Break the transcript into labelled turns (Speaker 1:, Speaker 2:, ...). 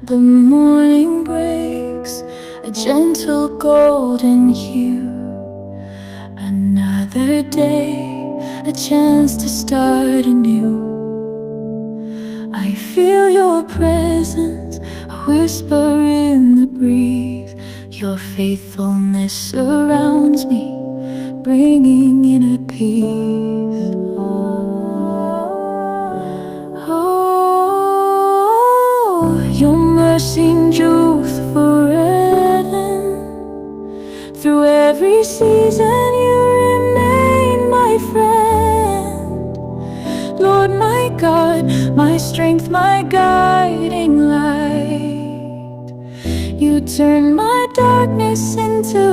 Speaker 1: The morning breaks, a gentle golden hue. Another day, a chance to start anew. I feel your presence, a whisper in the breeze. Your faithfulness surrounds me, bringing inner peace. Oh, your mercy endures forever. Through every season you remain my friend. Lord, my God, my strength, my guiding light. You turn my darkness into